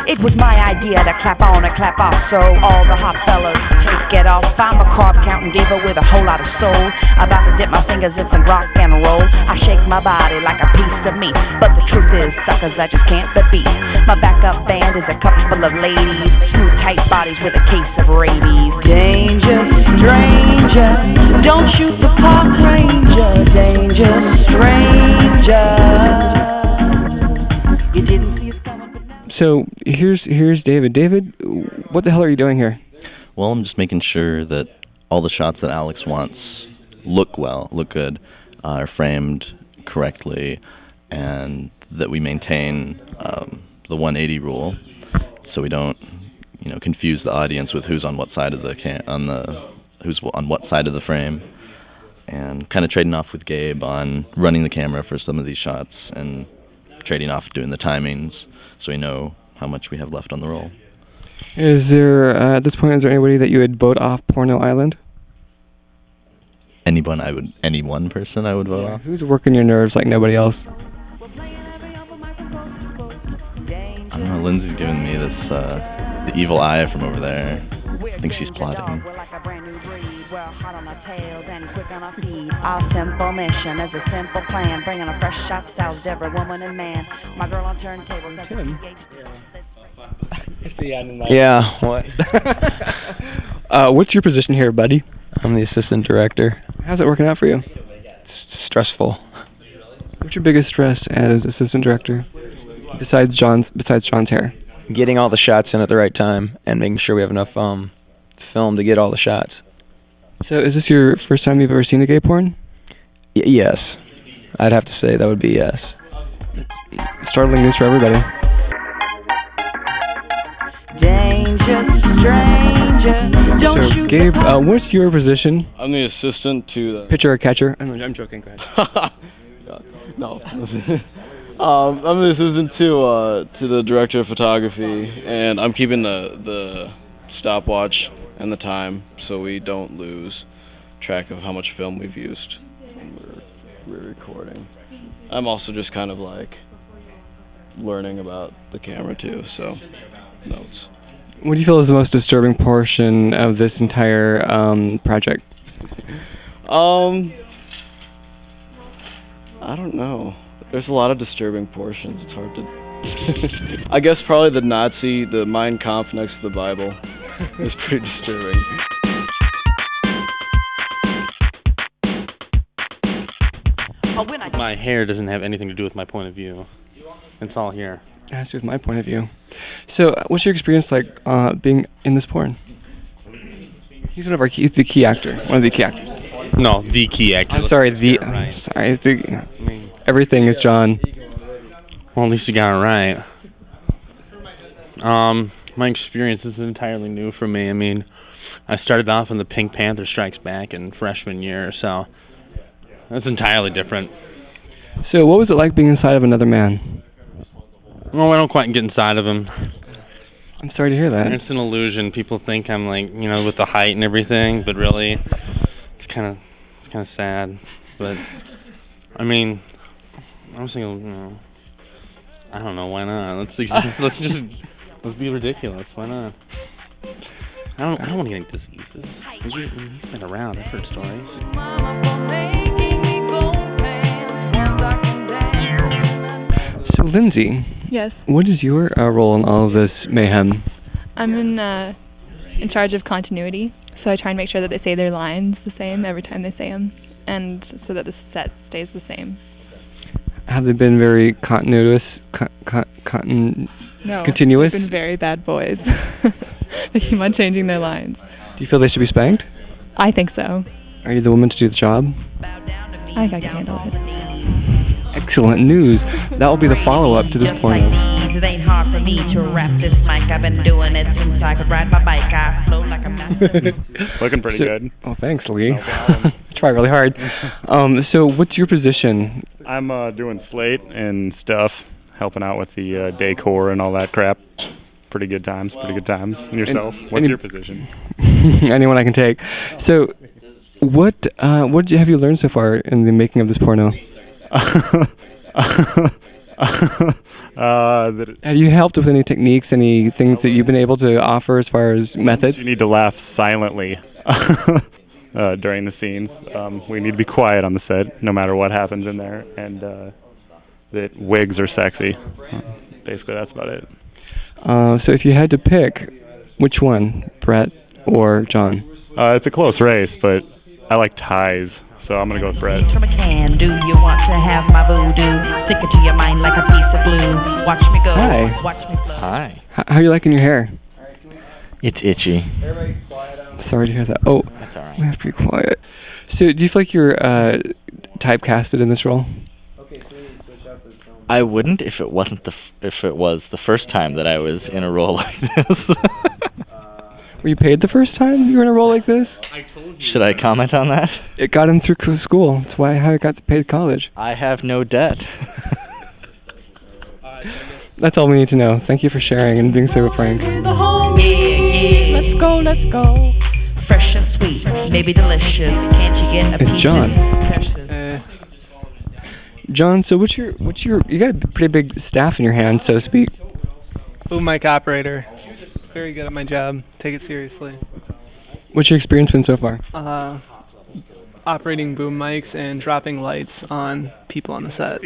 It was my idea to clap on and clap off, so all the hot fellas take it off. I'm a carb-counting diva with a whole lot of soul. About to dip my fingers in some rock and roll. I shake my body like a piece of meat, but the truth is, suckers, I just can't be beat. My backup band is a couple full of ladies, smooth, tight bodies with a case of rabies. Danger, stranger, don't shoot the park ranger. Danger, stranger, you didn't see us coming. So here's David. David, what the hell are you doing here? Well, I'm just making sure that all the shots that Alex wants look good, are framed correctly, and that we maintain the 180 rule, so we don't, confuse the audience with who's on what side of who's on what side of the frame, and kind of trading off with Gabe on running the camera for some of these shots and trading off doing the timings, so we know how much we have left on the roll. Is there, at this point, is there anybody that you would vote off Porno Island? Any one person I would vote off? Who's working your nerves like nobody else? I don't know, Lindsay's giving me this, the evil eye from over there. I think she's plotting. Our simple mission is a simple plan, bringing a fresh shot style to every woman and man. My girl on turntable. Yeah, what? What's your position here, buddy? I'm the assistant director. How's it working out for you? It's stressful. What's your biggest stress as assistant director, besides John's hair? Getting all the shots in at the right time and making sure we have enough film to get all the shots. So is this your first time you've ever seen a gay porn? Yes. I'd have to say that would be yes. Startling news for everybody. Danger, stranger, don't so, Gabe, what's your position? I'm the assistant to the... Pitcher or catcher? I'm joking, go ahead. No. I'm the assistant to the director of photography, and I'm keeping the stopwatch and the time so we don't lose track of how much film we've used when we're recording. I'm also just kind of like learning about the camera too, so notes. What do you feel is the most disturbing portion of this entire project? I don't know. There's a lot of disturbing portions. It's hard to... I guess probably the Mein Kampf next to the Bible is pretty disturbing. My hair doesn't have anything to do with my point of view. It's all here. It has to do with my point of view. So, what's your experience like being in this porn? He's he's the key actor. One of the key actors. No, the key actor. I'm sorry, everything is John. Well, at least you got it right. My experience is entirely new for me. I mean, I started off in the Pink Panther Strikes Back in freshman year, so that's entirely different. So, what was it like being inside of another man? Well, I don't quite get inside of him. I'm sorry to hear that. It's an illusion. People think I'm like, with the height and everything, but really, it's kind of sad. But I mean, I was thinking, I don't know, why not? Let's be ridiculous. Why not? I don't want to get any diseases. He's been around. I've heard stories. So, Lindsay. Yes. What is your role in all of this mayhem? I'm in charge of continuity, so I try and make sure that they say their lines the same every time they say them, and so that the set stays the same. Have they been very continuous? No, continuous? They've been very bad boys. They keep on changing their lines. Do you feel they should be spanked? I think so. Are you the woman to do the job? I think I can handle it. Excellent news. That will be the follow-up to this porno. It ain't hard for me to rap this mic. I've been doing it since I could ride my bike. I flow like a mountain. Looking pretty good. Oh, thanks, Lee. No try really hard. So, what's your position? I'm doing slate and stuff, helping out with the decor and all that crap. Pretty good times. And yourself? What's your position? Anyone I can take. So, what have you learned so far in the making of this porno? Have you helped with any techniques, any things that you've been able to offer as far as methods? You need to laugh silently during the scenes. We need to be quiet on the set, no matter what happens in there, and that wigs are sexy. Basically, that's about it. So if you had to pick, which one, Brett or John? It's a close race, but I like ties, so I'm gonna go with Brett. From a can, do you want to have my voodoo? Stick it to your mind like a piece of glue. Watch me go. Hi. Watch me flow. Hi. How are you liking your hair? It's itchy. Sorry to hear that. Oh, That's all right. we have to be quiet. So, do you feel like you're typecasted in this role? I wouldn't if it wasn't if it was the first time that I was in a role like this. Were you paid the first time you were in a role like this? Should I comment on that? It got him through school. That's how I got to paid college. I have no debt. That's all we need to know. Thank you for sharing and being so frank. Yeah, let's go. Fresh and sweet, maybe delicious. Can't you get a It's piece John. of precious? John, so what's your you got a pretty big staff in your hands, so to speak. Boom mic operator. Very good at my job. Take it seriously. What's your experience been so far? Operating boom mics and dropping lights on people on the set.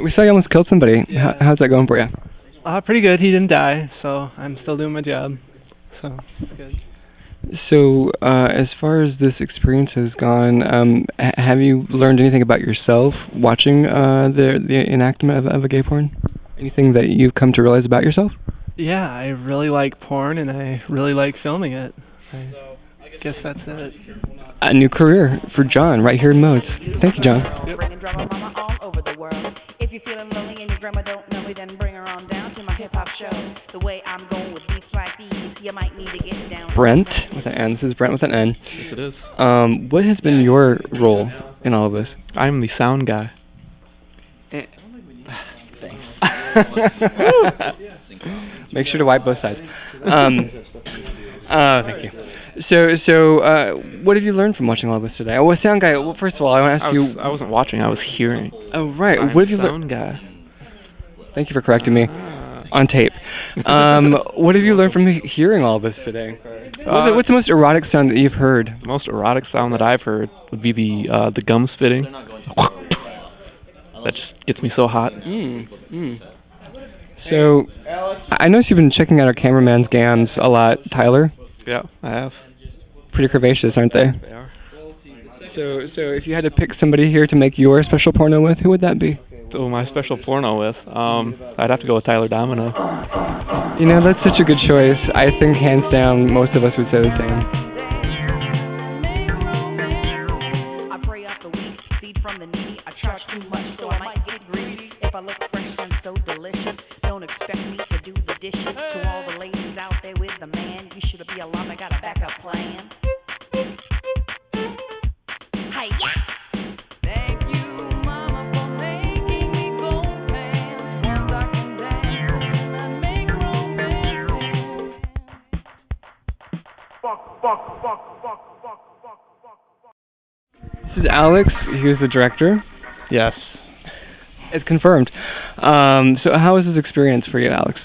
We saw you almost killed somebody. How's that going for you? Pretty good. He didn't die, so I'm still doing my job. So, it's good. So, as far as this experience has gone, have you learned anything about yourself watching the enactment of a gay porn? Anything that you've come to realize about yourself? Yeah, I really like porn, and I really like filming it. I guess that's it. A new career for John right here in Modes. Thank you, John. Yep. Bringing drama mama all over the world. If you're feeling lonely and your grandma don't know me, then bring her on down to my hip-hop show. The way I'm going with beats like these, you might need to get down. Brent with an N. This is Brent with an N. Yes, it is. What has been your role in all of this? I'm the sound guy. Thanks. Make sure to wipe both sides. Thank you. So, what have you learned from watching all this today? Well, sound guy. Well, first of all, I want to ask you. I wasn't watching. I was hearing. Oh, right. I'm What have you learned? sound guy. Thank you for correcting me on tape. What have you learned from hearing all this today? What's the most erotic sound that you've heard? The most erotic sound that I've heard would be the gum spitting. That just gets me so hot. So, I noticed you've been checking out our cameraman's gams a lot, Tyler. Yeah, I have. Pretty curvaceous, aren't they? They are. So if you had to pick somebody here to make your special porno with, who would that be? So my special porno with, I'd have to go with Tyler Domino. You know, that's such a good choice. I think hands down, most of us would say the same. I pray out the weak, feed from the needy. I charge too much, so I might get greedy. If I look fresh and so delicious, don't expect me to do the dishes. To all the ladies out there with the man, you should be alarmed. I got a backup plan. Hey, yeah. Thank you, mama, for making me go pants. Once I can dance and make romance. This is Alex. He's the director. Yes. It's confirmed. So how was this experience for you, Alex?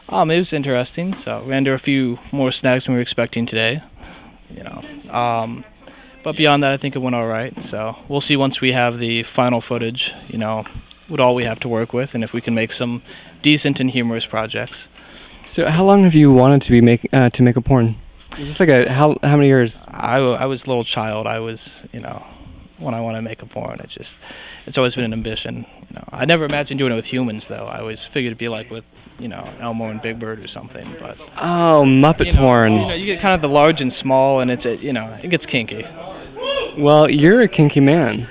It was interesting. So we ran into a few more snags than we were expecting today. But beyond that, I think it went all right. So we'll see once we have the final footage, what all we have to work with, and if we can make some decent and humorous projects. So how long have you wanted to make a porn? Is this like how many years? I was a little child. I was, when I want to make a porn, it's always been an ambition. I never imagined doing it with humans, though. I always figured it'd be like with, Elmo and Big Bird or something. But oh, Muppet porn. You get kind of the large and small, and it gets kinky. Well, you're a kinky man.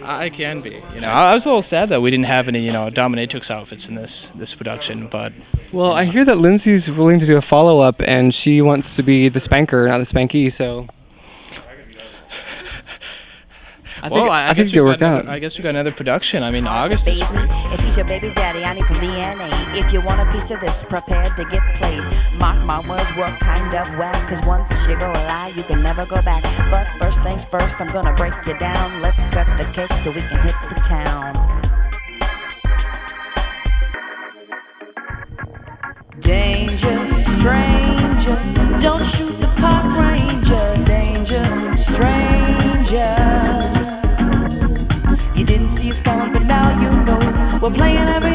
I can be. I was a little sad that we didn't have any, dominatrix outfits in this production, but. Well, I hear that Lindsay's willing to do a follow-up, and she wants to be the spanker, not the spanky. So. I think it'll work out. I guess we got another production. I mean, August is Baby, if he's your baby daddy, I need some DNA. If you want a piece of this, prepare to get played. Mark my words, work kind of whack, cause once you go a lie, you can never go back. But first things first, I'm gonna break you down. Let's cut the cake so we can hit the town. Danger, stranger, don't shoot the park ranger. Danger, stranger, you didn't see us coming, but now you know we're playing every